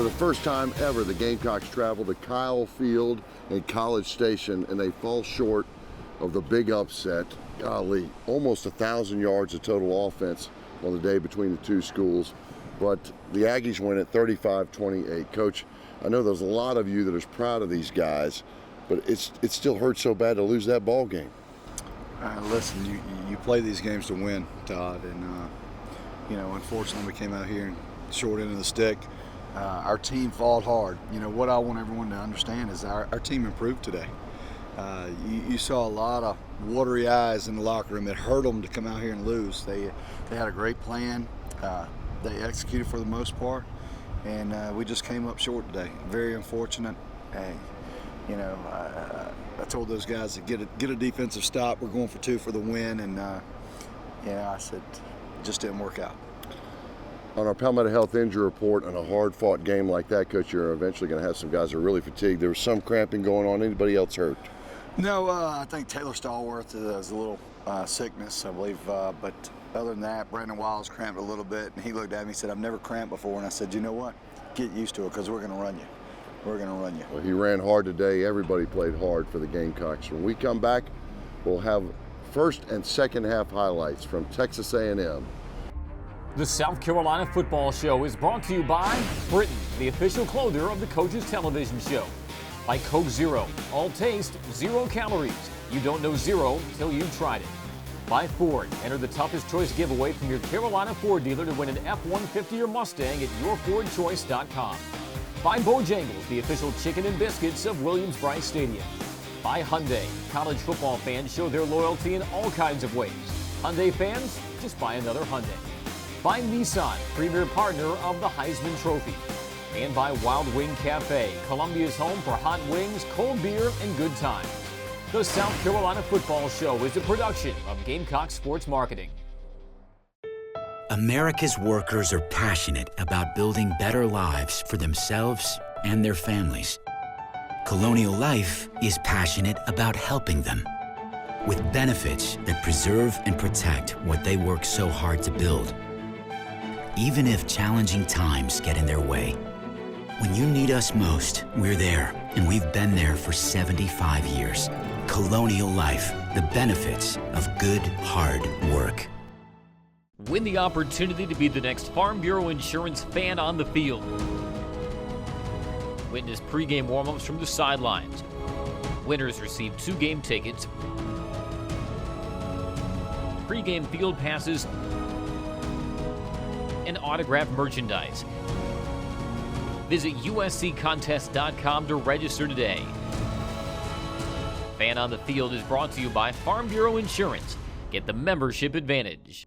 For the first time ever, the Gamecocks travel to Kyle Field and College Station, and they fall short of the big upset. Golly, almost 1,000 yards of total offense on the day between the two schools. But the Aggies win at 35-28. Coach, I know there's a lot of you that is proud of these guys, but it still hurts so bad to lose that ball game. Listen, you play these games to win, Todd, and unfortunately we came out here and short end of the stick. Our team fought hard. What I want everyone to understand is our team improved today. You saw a lot of watery eyes in the locker room. It hurt them to come out here and lose. They had a great plan. They executed for the most part, and we just came up short today. Very unfortunate. Hey, I told those guys to get a defensive stop. We're going for 2 for the win, and I said it just didn't work out. On our Palmetto Health injury report, on a hard-fought game like that, Coach, you're eventually going to have some guys that are really fatigued. There was some cramping going on. Anybody else hurt? No, I think Taylor Stallworth has a little sickness, I believe. But other than that, Brandon Wiles cramped a little bit, and he looked at me and said, "I've never cramped before." And I said, "You know what? Get used to it, because we're going to run you. We're going to run you." Well, he ran hard today. Everybody played hard for the Gamecocks. When we come back, we'll have first and second half highlights from Texas A&M. The South Carolina Football Show is brought to you by Britain, the official clothier of the Coaches Television Show. By Coke Zero, all taste, 0 calories. You don't know zero till you've tried it. By Ford, enter the toughest choice giveaway from your Carolina Ford dealer to win an F-150 or Mustang at yourfordchoice.com. By Bojangles, the official chicken and biscuits of Williams-Brice Stadium. By Hyundai, college football fans show their loyalty in all kinds of ways. Hyundai fans, just buy another Hyundai. By Nissan, premier partner of the Heisman Trophy. And by Wild Wing Cafe, Columbia's home for hot wings, cold beer, and good times. The South Carolina Football Show is a production of Gamecock Sports Marketing. America's workers are passionate about building better lives for themselves and their families. Colonial Life is passionate about helping them with benefits that preserve and protect what they work so hard to build. Even if challenging times get in their way. When you need us most, we're there, and we've been there for 75 years. Colonial Life, the benefits of good, hard work. Win the opportunity to be the next Farm Bureau Insurance fan on the field. Witness pregame warm-ups from the sidelines. Winners receive 2 game tickets, pregame field passes, and autographed merchandise. Visit usccontest.com to register today. Fan on the Field is brought to you by Farm Bureau Insurance. Get the membership advantage.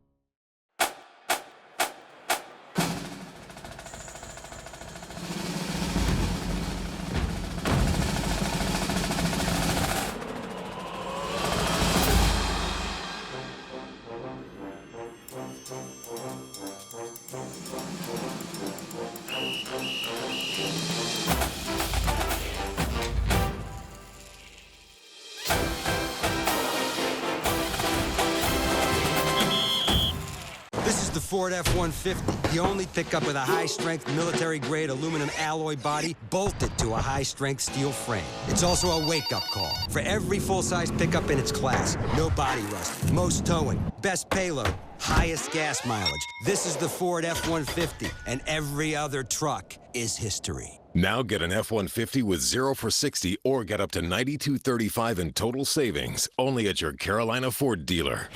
Ford F-150, the only pickup with a high-strength, military-grade aluminum alloy body bolted to a high-strength steel frame. It's also a wake-up call for every full-size pickup in its class. No body rust, most towing, best payload, highest gas mileage. This is the Ford F-150, and every other truck is history. Now get an F-150 with 0 for 60 or get up to $92.35 in total savings, only at your Carolina Ford dealer.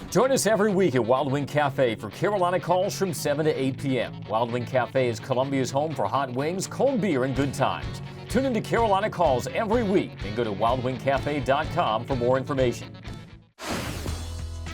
Join us every week at Wild Wing Cafe for Carolina calls from 7 to 8 p.m. Wild Wing Cafe is Columbia's home for hot wings, cold beer, and good times. Tune into Carolina calls every week and go to wildwingcafe.com for more information.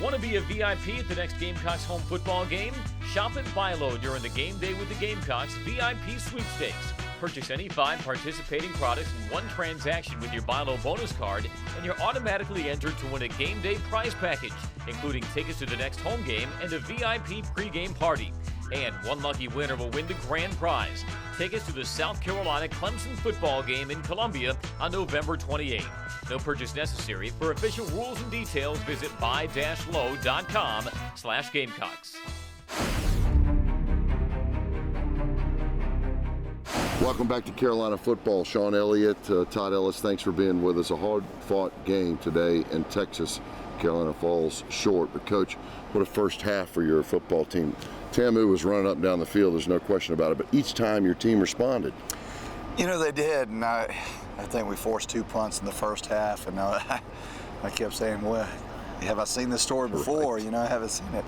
Want to be a VIP at the next Gamecocks home football game? Shop at Philo during the game day with the Gamecocks VIP Sweepstakes. Purchase any 5 participating products in 1 transaction with your Philo bonus card, and you're automatically entered to win a game day prize package, including tickets to the next home game and a VIP pregame party. And 1 lucky winner will win the grand prize, tickets to the South Carolina Clemson football game in Columbia on November 28th. No purchase necessary. For official rules and details, visit buy-low.com/Gamecocks. Welcome back to Carolina football. Sean Elliott, Todd Ellis, thanks for being with us. A hard-fought game today in Texas. Carolina falls short. But, Coach, what a first half for your football team. Tamu was running up and down the field, there's no question about it, but each time your team responded. You know, they did, and I think we forced 2 punts in the first half, and I kept saying, well, have I seen this story before? Right. You know, I haven't seen it.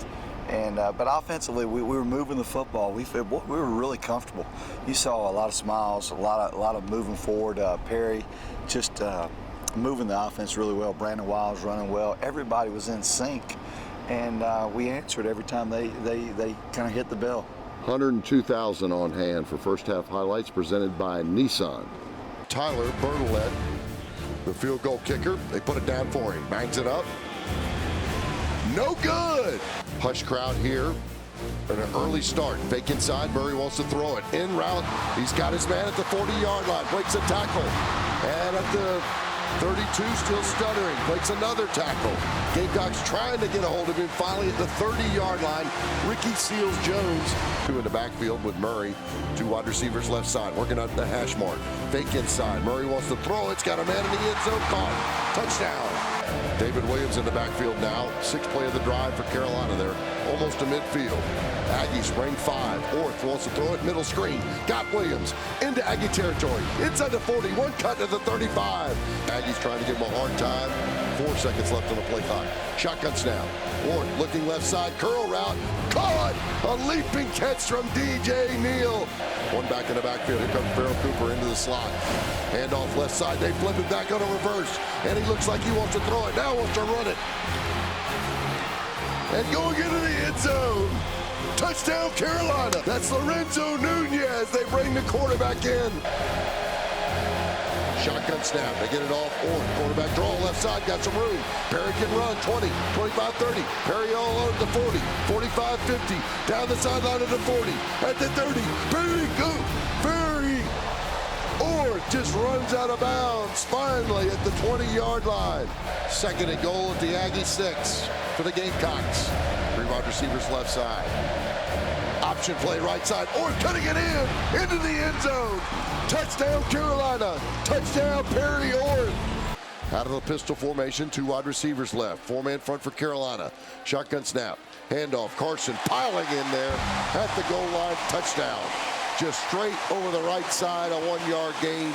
And but offensively, we were moving the football. We were really comfortable. You saw a lot of smiles, a lot of moving forward. Perry just moving the offense really well. Brandon Wiles running well. Everybody was in sync, and we answered every time they kind of hit the bell. 102,000 on hand for first half highlights presented by Nissan. Tyler Bertolet, the field goal kicker. They put it down for him. Bangs it up. No good. Hush crowd here. An early start. Fake inside. Murray wants to throw it. In route. He's got his man at the 40-yard line. Breaks a tackle. And at the 32, still stuttering. Breaks another tackle. Gamecocks trying to get a hold of him. Finally at the 30-yard line. Ricky Seals-Jones. Two in the backfield with Murray. 2 wide receivers left side. Working out the hash mark. Fake inside. Murray wants to throw. It's got a man in the end zone. Caught. Touchdown. David Williams in the backfield now. 6th play of the drive for Carolina there. Almost to midfield. Aggies bring 5. Orth wants to throw it middle screen. Got Williams into Aggie territory. Inside the 40. One cut to the 35. Aggies trying to give him a hard time. 4 seconds left on the play clock. Shotgun snap. Orth looking left side. Curl route. Caught! A leaping catch from DJ Neal. One back in the backfield. Here comes Farrell Cooper into the slot. Handoff left side. They flip it back on a reverse. And he looks like he wants to throw it. Now wants to run it. And going into the end zone. Touchdown Carolina. That's Lorenzo Nunez. They bring the quarterback in. Shotgun snap. They get it off. Orth. Quarterback draw left side. Got some room. Perry can run. 20, 25, 30. Perry all over the 40, 45, 50. Down the sideline of the 40. At the 30. Perry go. Perry. Orth just runs out of bounds. Finally at the 20-yard line. 2nd and goal at the Aggie 6 for the Gamecocks. 3 wide receivers left side. Option play right side. Orth cutting it in. Into the end zone. Touchdown Carolina. Touchdown Perry Orth. Out of the pistol formation, 2 wide receivers left. 4-man front for Carolina. Shotgun snap. Handoff. Carson piling in there at the goal line. Touchdown. Just straight over the right side. A 1-yard gain.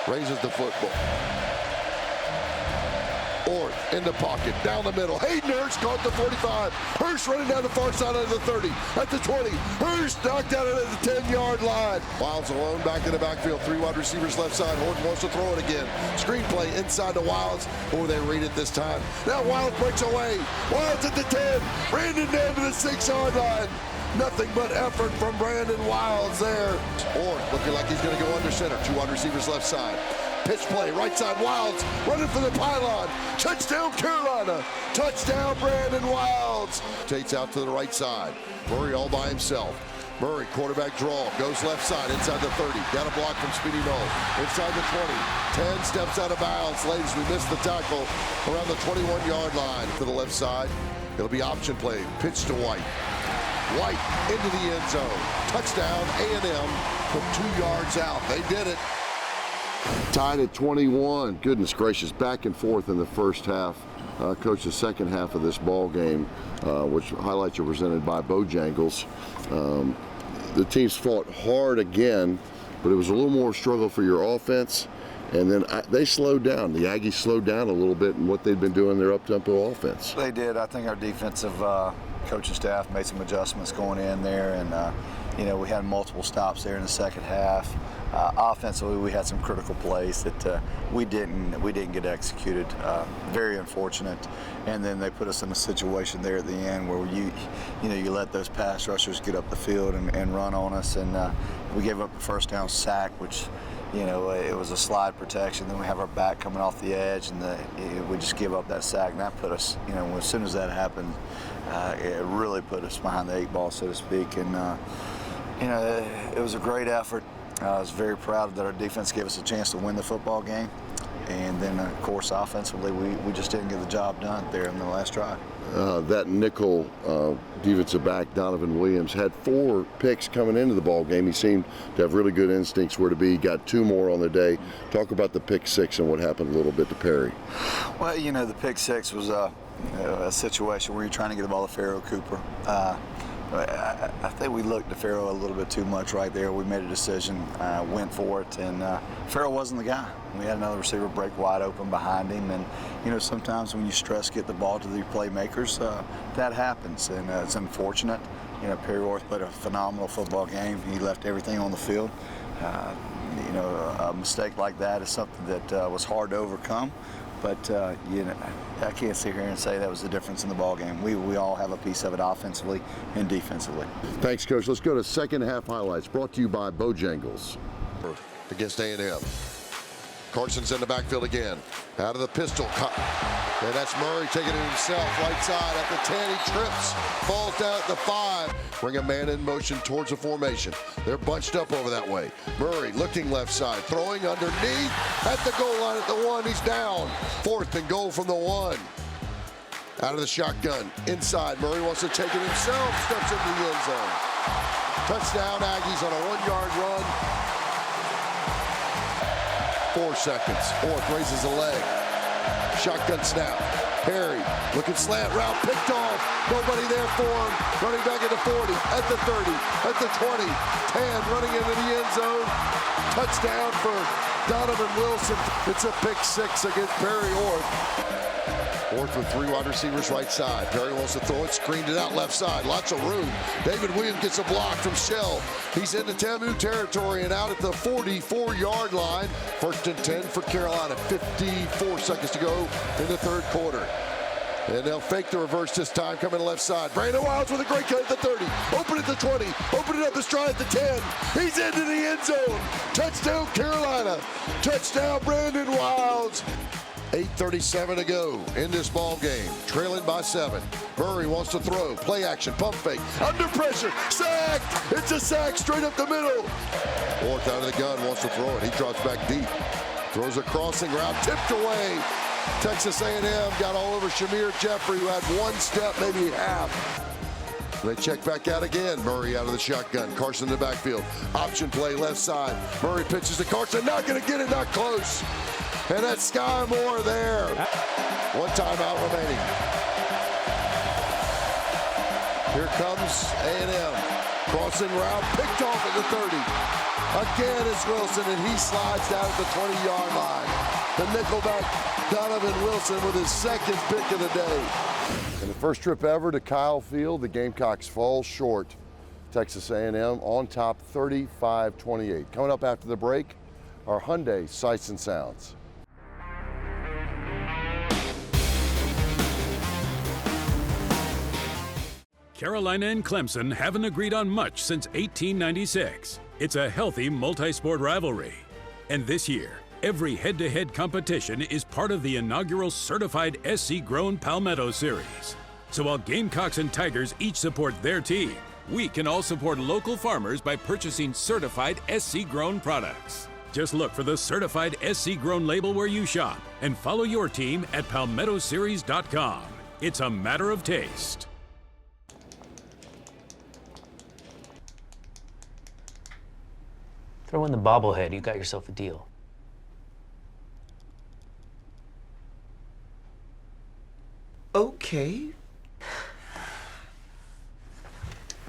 Raises the football. Orth in the pocket, down the middle. Hayden Hurst caught the 45. Hurst running down the far side of the 30. At the 20. Hurst knocked out at the 10-yard line. Wiles alone back in the backfield. 3 wide receivers left side. Horton wants to throw it again. Screenplay inside to Wiles. Or they read it this time. Now Wiles breaks away. Wiles at the 10. Brandon down to the 6-yard line. Nothing but effort from Brandon Wiles there. Orth looking like he's going to go under center. 2 wide receivers left side. Pitch play, right side, Wiles running for the pylon. Touchdown, Carolina. Touchdown, Brandon Wiles. Tate's out to the right side. Murray all by himself. Murray, quarterback draw, goes left side, inside the 30. Got a block from Speedy Knoll. Inside the 20. 10 steps out of bounds. Ladies, we missed the tackle around the 21-yard line to the left side. It'll be option play. Pitch to White. White into the end zone. Touchdown, A&M from 2 yards out. They did it. Tied at 21. Goodness gracious, back and forth in the first half. Coach, the second half of this ball game, which highlights are presented by Bojangles. The teams fought hard again, but it was a little more struggle for your offense. And then they slowed down. The Aggies slowed down a little bit in what they'd been doing their up-tempo offense. They did. I think our defensive coaching staff made some adjustments going in there, and you know, we had multiple stops there in the second half. Offensively, we had some critical plays that we didn't get executed. Very unfortunate. And then they put us in a situation there at the end where you let those pass rushers get up the field and run on us, and we gave up the first down sack, which, you know, it was a slide protection. Then we have our back coming off the edge, and we just give up that sack, and that put us, you know, as soon as that happened, it really put us behind the 8 ball, so to speak. And you know, it was a great effort. I was very proud that our defense gave us a chance to win the football game. And then, of course, offensively, we just didn't get the job done there in the last drive. that nickel defensive back, Donovan Williams, had 4 picks coming into the ball game. He seemed to have really good instincts where to be. Got 2 more on the day. Talk about the pick 6 and what happened a little bit to Perry. Well, you know, the pick 6 was a situation where you're trying to get the ball to Pharaoh Cooper. I think we looked at Pharaoh a little bit too much right there. We made a decision, went for it, and Pharaoh wasn't the guy. We had another receiver break wide open behind him, and you know, sometimes when you stress get the ball to the playmakers, that happens, and it's unfortunate. You know, Perry Orth played a phenomenal football game. He left everything on the field. You know, a mistake like that is something that was hard to overcome. But you know, I can't sit here and say that was the difference in the ball game. We all have a piece of it offensively and defensively. Thanks, Coach. Let's go to second half highlights, brought to you by Bojangles. Against A&M. Carson's in the backfield again. Out of the pistol. And that's Murray taking it himself. Right side at the 10. He trips. Falls down at the 5. Bring a man in motion towards the formation. They're bunched up over that way. Murray looking left side. Throwing underneath at the goal line at the 1. He's down. 4th and goal from the 1. Out of the shotgun. Inside. Murray wants to take it himself. Steps into the end zone. Touchdown Aggies on a 1-yard run. 4 seconds. Orth raises a leg. Shotgun snap. Perry looking slant route, picked off. Nobody there for him. Running back at the 40, at the 30, at the 20. 10 running into the end zone. Touchdown for Donovan Wilson. It's a pick 6 against Perry Orth. Orth with 3 wide receivers right side. Perry wants to throw it, screened it out left side. Lots of room. David Williams gets a block from Shell. He's into Tamu territory and out at the 44-yard line. 1st and 10 for Carolina. 54 seconds to go in the 3rd quarter. And they'll fake the reverse this time, coming left side. Brandon Wilds with a great cut at the 30. Open at the 20. Open it up the stride at the 10. He's into the end zone. Touchdown Carolina. Touchdown Brandon Wilds. 8:37 to go in this ball game. Trailing by 7. Murray wants to throw. Play action. Pump fake. Under pressure. Sacked. It's a sack straight up the middle. Orth out of the gun wants to throw it. He drops back deep. Throws a crossing route. Tipped away. Texas A&M got all over Shamir Jeffrey, who had 1 step, maybe half. They check back out again. Murray out of the shotgun. Carson in the backfield. Option play left side. Murray pitches to Carson. Not going to get it. Not close. And that's Sky Moore there. 1 timeout remaining. Here comes A&M. Crossing route. Picked off at the 30. Again, it's Wilson, and he slides down at the 20-yard line. The nickelback Donovan Wilson with his 2nd pick of the day. In the first trip ever to Kyle Field, the Gamecocks fall short. Texas A&M on top 35-28. Coming up after the break, our Hyundai Sights and Sounds. Carolina and Clemson haven't agreed on much since 1896. It's a healthy multi-sport rivalry. And this year, every head-to-head competition is part of the inaugural certified SC-grown Palmetto Series. So while Gamecocks and Tigers each support their team, we can all support local farmers by purchasing certified SC-grown products. Just look for the certified SC-grown label where you shop and follow your team at palmettoseries.com. It's a matter of taste. Throw in the bobblehead, you got yourself a deal. Okay.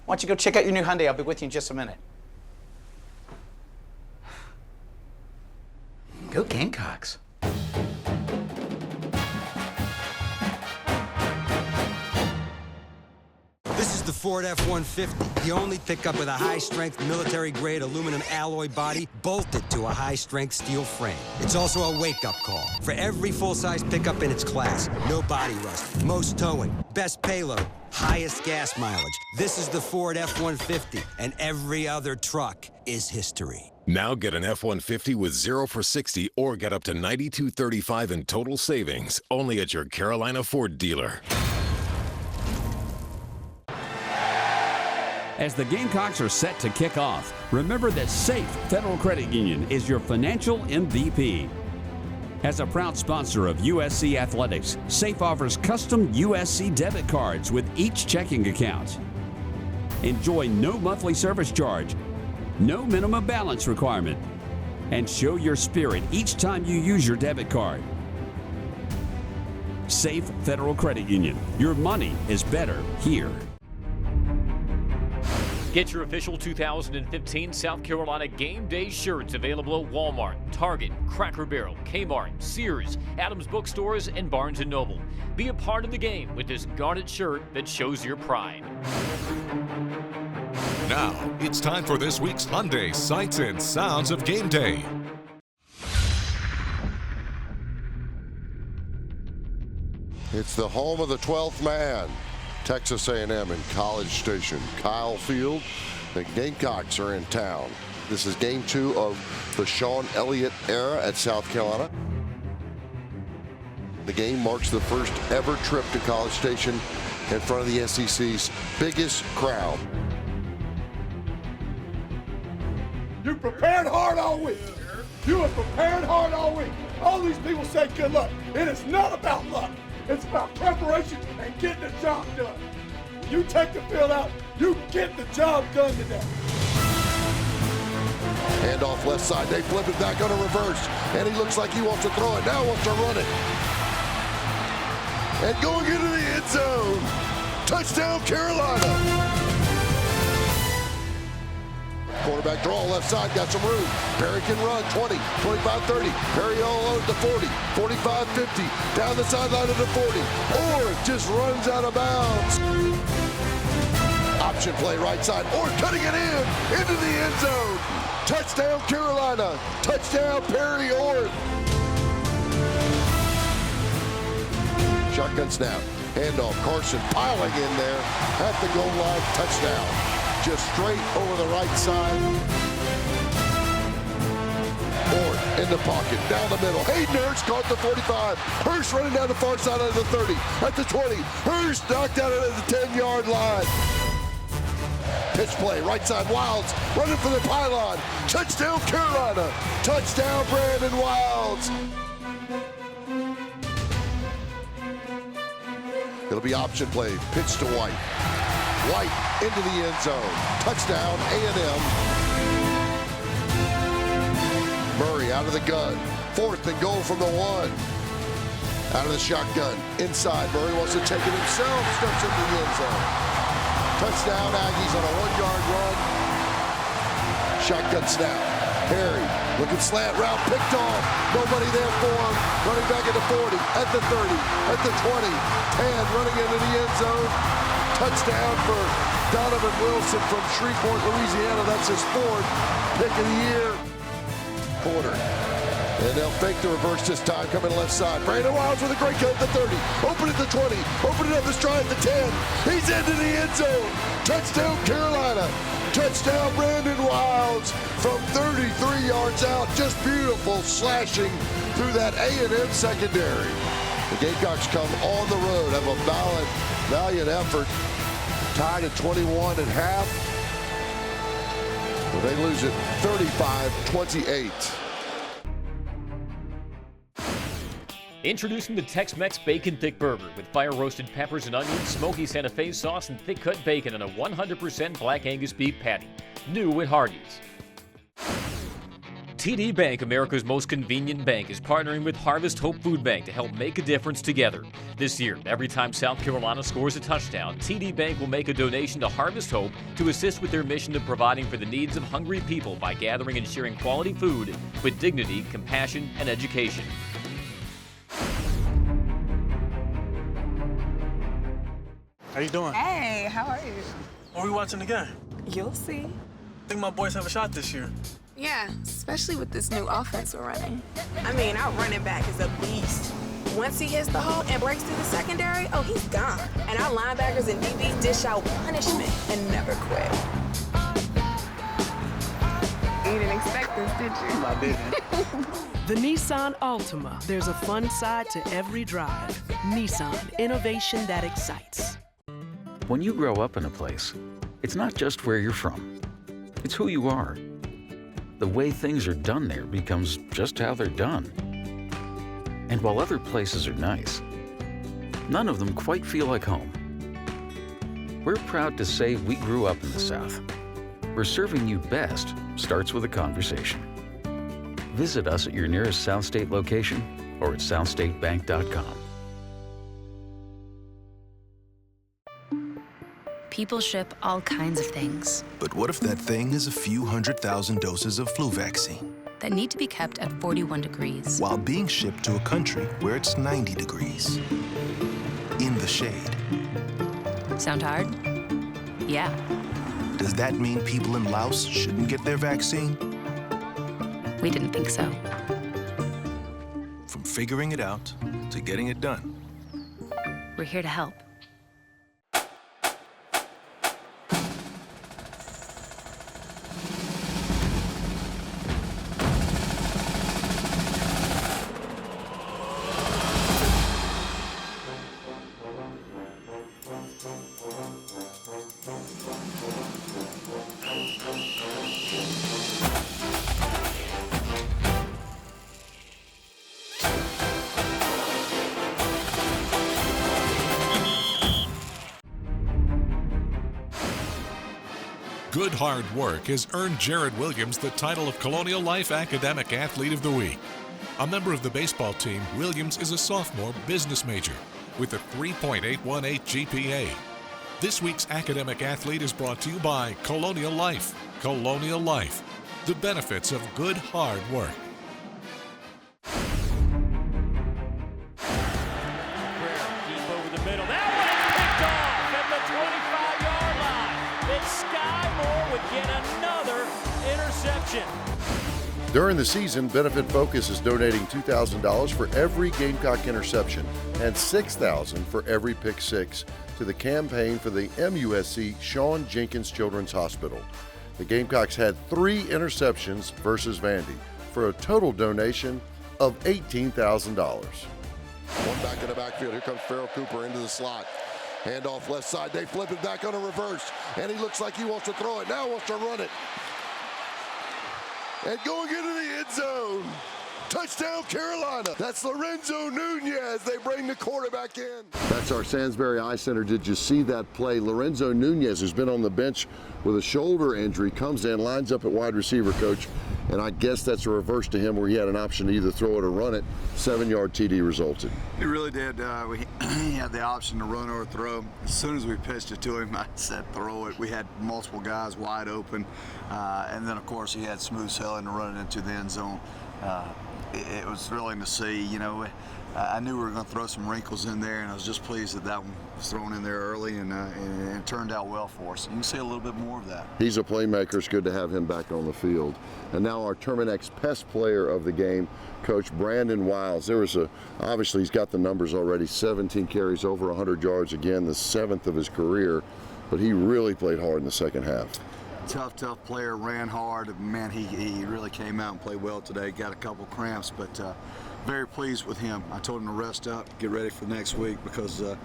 Why don't you go check out your new Hyundai? I'll be with you in just a minute. Go Gamecocks. This is the Ford F-150, the only pickup with a high-strength, military-grade aluminum alloy body bolted to a high-strength steel frame. It's also a wake-up call for every full-size pickup in its class. No body rust, most towing, best payload, highest gas mileage. This is the Ford F-150, and every other truck is history. Now get an F-150 with 0 for 60 or get up to $92.35 in total savings only at your Carolina Ford dealer. As the Gamecocks are set to kick off, remember that Safe Federal Credit Union is your financial MVP. As a proud sponsor of USC Athletics, Safe offers custom USC debit cards with each checking account. Enjoy no monthly service charge, no minimum balance requirement, and show your spirit each time you use your debit card. Safe Federal Credit Union. Your money is better here. Get your official 2015 South Carolina Game Day shirts available at Walmart, Target, Cracker Barrel, Kmart, Sears, Adams Bookstores, and Barnes & Noble. Be a part of the game with this garnet shirt that shows your pride. Now, it's time for this week's Hyundai Sights and Sounds of Game Day. It's the home of the 12th man, Texas A&M in College Station. Kyle Field, the Gamecocks are in town. This is game 2 of the Sean Elliott era at South Carolina. The game marks the first ever trip to College Station in front of the SEC's biggest crowd. You prepared hard all week. You have prepared hard all week. All these people say good luck. It is not about luck. It's about preparation and getting the job done. You take the field out, you get the job done today. Hand off left side, they flip it back on a reverse, and he looks like he wants to throw it, now wants to run it. And going into the end zone, touchdown Carolina. Quarterback draw, left side, got some room. Perry can run, 20, 25, 30. Perry all alone at the 40, 45, 50. Down the sideline to the 40. Or just runs out of bounds. Option play, right side. Or cutting it in, into the end zone. Touchdown Carolina. Touchdown Perry Orr. Shotgun snap. Handoff. Carson piling in there at the goal line. Touchdown. Just straight over the right side. Orr in the pocket, down the middle. Hayden Hurst caught the 45. Hurst running down the far side of the 30, at the 20. Hurst knocked out at the 10-yard line. Pitch play, right side, Wilds running for the pylon. Touchdown Carolina. Touchdown Brandon Wilds. It'll be option play, pitch to White. White into the end zone. Touchdown A&M. Murray out of the gun. 4th and goal from the 1. Out of the shotgun. Inside. Murray wants to take it himself. Steps into the end zone. Touchdown Aggies on a 1-yard run. Shotgun snap. Harry looking slant route. Picked off. Nobody there for him. Running back at the 40. At the 30. At the 20. 10 running into the end zone. Touchdown for Donovan Wilson from Shreveport, Louisiana. That's his 4th pick of the year. Quarter. And they'll fake the reverse this time, coming left side. Brandon Wilds with a great cut at the 30. Open at the 20. Open it up the stride at the 10. He's into the end zone. Touchdown Carolina. Touchdown Brandon Wilds from 33 yards out. Just beautiful slashing through that A&M secondary. The Gamecocks come on the road, have a valiant effort. Tied at 21 at half. Well, they lose it 35-28. Introducing the Tex-Mex Bacon Thick Burger with fire-roasted peppers and onions, smoky Santa Fe sauce, and thick-cut bacon on a 100% Black Angus beef patty. New at Hardee's. TD Bank, America's most convenient bank, is partnering with Harvest Hope Food Bank to help make a difference together. This year, every time South Carolina scores a touchdown, TD Bank will make a donation to Harvest Hope to assist with their mission of providing for the needs of hungry people by gathering and sharing quality food with dignity, compassion, and education. How you doing? Hey, how are you? Are we watching the game? You'll see. I think my boys have a shot this year. Yeah, especially with this new offense we're running. I mean, our running back is a beast. Once he hits the hole and breaks through the secondary, oh, he's gone. And our linebackers and DBs dish out punishment and never quit. You didn't expect this, did you? I didn't. The Nissan Altima. There's a fun side to every drive. Nissan, innovation that excites. When you grow up in a place, it's not just where you're from. It's who you are. The way things are done there becomes just how they're done. And while other places are nice, none of them quite feel like home. We're proud to say we grew up in the South, where serving you best starts with a conversation. Visit us at your nearest South State location or at southstatebank.com. People ship all kinds of things But what if that thing is a few 100,000 doses of flu vaccine that need to be kept at 41 degrees. while being shipped to a country where it's 90 degrees? In the shade. Sound hard? Yeah. Does that mean people in Laos shouldn't get their vaccine? We didn't think so. From figuring it out to getting it done. We're here to help. Good hard work has earned Jared Williams the title of Colonial Life Academic Athlete of the Week. A member of the baseball team, Williams is a sophomore business major with a 3.818 GPA. This week's academic athlete is brought to you by Colonial Life. Colonial Life, the benefits of good hard work. Deep over the middle. That one is picked off at the 25-yard line. Then Sky Moore would get another interception. During the season, Benefit Focus is donating $2,000 for every Gamecock interception and $6,000 for every pick six to the campaign for the MUSC Shawn Jenkins Children's Hospital. The Gamecocks had 3 interceptions versus Vandy for a total donation of $18,000. One back in the backfield. Here comes Farrell Cooper into the slot. Handoff left side. They flip it back on a reverse. And he looks like he wants to throw it. Now wants to run it. And going into the end zone. Touchdown, Carolina. That's Lorenzo Nunez. They bring the quarterback in. That's our Sandsbury Eye Center. Did you see that play? Lorenzo Nunez, who's been on the bench with a shoulder injury, comes in, lines up at wide receiver, coach. And I guess that's a reverse to him where he had an option to either throw it or run it. 7-yard TD resulted. He really did. He had the option to run or throw. As soon as we pitched it to him, I said throw it. We had multiple guys wide open. And then, of course, he had smooth sailing to run it into the end zone. It was thrilling to see. You know, I knew we were going to throw some wrinkles in there, and I was just pleased that that one was thrown in there early, and it turned out well for us. You can see a little bit more of that. He's a playmaker. It's good to have him back on the field. And now our Terminex Pest Player of the game, Coach Brandon Wiles. Obviously he's got the numbers already, 17 carries, over 100 yards, again, the 7th of his career, but he really played hard in the second half. Tough player, ran hard. Man, he really came out and played well today. Got a couple cramps, but very pleased with him. I told him to rest up, get ready for next week, because we're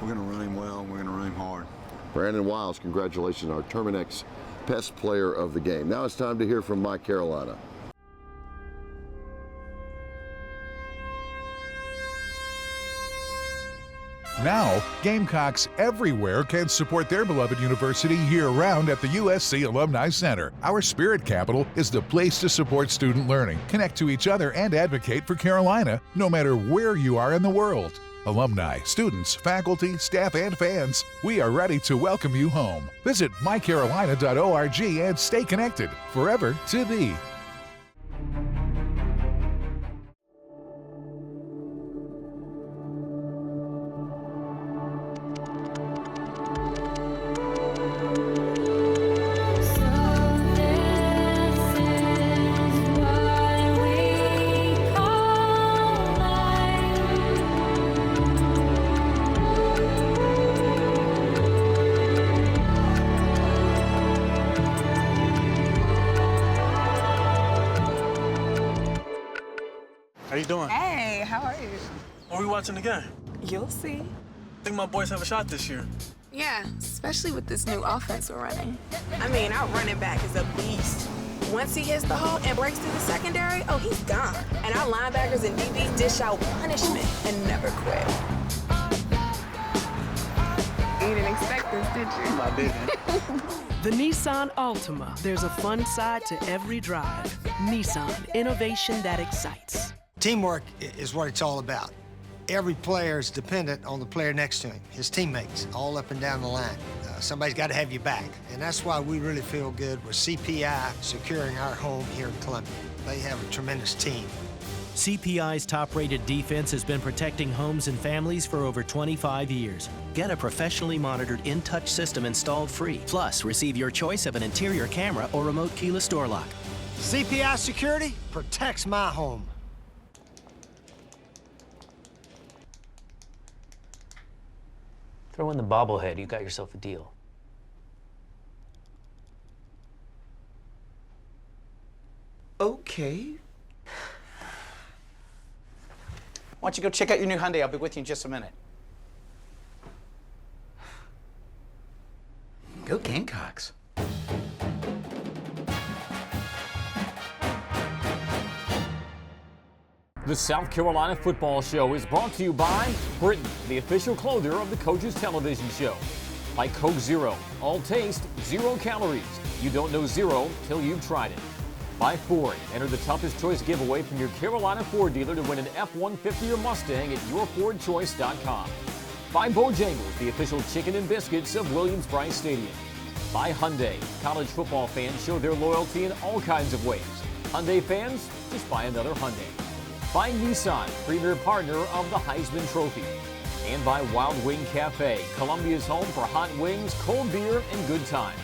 going to run him well and we're going to run him hard. Brandon Wiles, congratulations, our Terminex Pest Player of the game. Now it's time to hear from My Carolina. Now, Gamecocks everywhere can support their beloved university year-round at the USC Alumni Center. Our spirit capital is the place to support student learning, connect to each other, and advocate for Carolina, no matter where you are in the world. Alumni, students, faculty, staff, and fans, we are ready to welcome you home. Visit mycarolina.org and stay connected forever to thee. How you doing? Hey, how are you? Are we watching the game? You'll see. I think my boys have a shot this year. Yeah, especially with this new offense we're running. I mean, our running back is a beast. Once he hits the hole and breaks through the secondary, oh, he's gone. And our linebackers and DBs dish out punishment and never quit. You didn't expect this, did you? I didn't. The Nissan Altima. There's a fun side to every drive. Nissan, innovation that excites. Teamwork is what it's all about. Every player is dependent on the player next to him, his teammates, all up and down the line. Somebody's got to have your back. And that's why we really feel good with CPI securing our home here in Columbia. They have a tremendous team. CPI's top-rated defense has been protecting homes and families for over 25 years. Get a professionally monitored in-touch system installed free. Plus, receive your choice of an interior camera or remote keyless door lock. CPI Security protects my home. Throw in the bobblehead, you got yourself a deal. Okay. Why don't you go check out your new Hyundai? I'll be with you in just a minute. Go Gamecocks. The South Carolina Football Show is brought to you by Britain, the official clothier of the Coaches Television Show. By Coke Zero, all taste, 0 calories. You don't know zero till you've tried it. By Ford, enter the toughest choice giveaway from your Carolina Ford dealer to win an F-150 or Mustang at yourfordchoice.com. By Bojangles, the official chicken and biscuits of Williams-Brice Stadium. By Hyundai, college football fans show their loyalty in all kinds of ways. Hyundai fans, just buy another Hyundai. By Nissan, premier partner of the Heisman Trophy. And by Wild Wing Cafe, Columbia's home for hot wings, cold beer, and good time.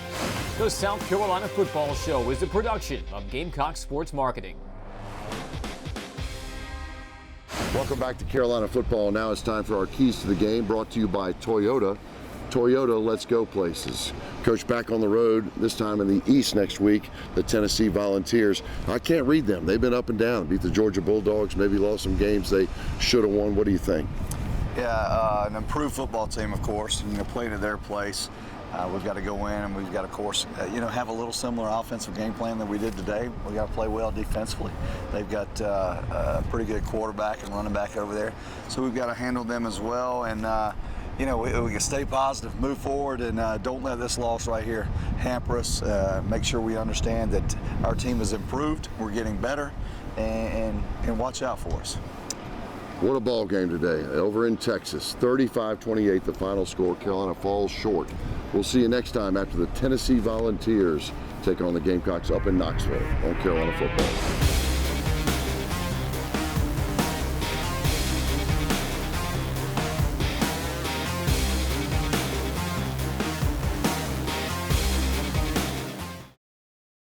The South Carolina Football Show is a production of Gamecocks Sports Marketing. Welcome back to Carolina Football. Now it's time for our keys to the game, brought to you by Toyota. Toyota, let's go places. Coach, back on the road, this time in the East next week, the Tennessee Volunteers. I can't read them. They've been up and down. Beat the Georgia Bulldogs, maybe lost some games they should have won. What do you think? Yeah, an improved football team, of course, playing at their place. We've got to go in and we've got to, of course, have a little similar offensive game plan that we did today. We've got to play well defensively. They've got a pretty good quarterback and running back over there. So we've got to handle them as well. And, we can stay positive, move forward, and don't let this loss right here hamper us. Make sure we understand that our team has improved, we're getting better, and watch out for us. What a ball game today over in Texas. 35-28 the final score. Carolina falls short. We'll see you next time after the Tennessee Volunteers take on the Gamecocks up in Knoxville on Carolina Football.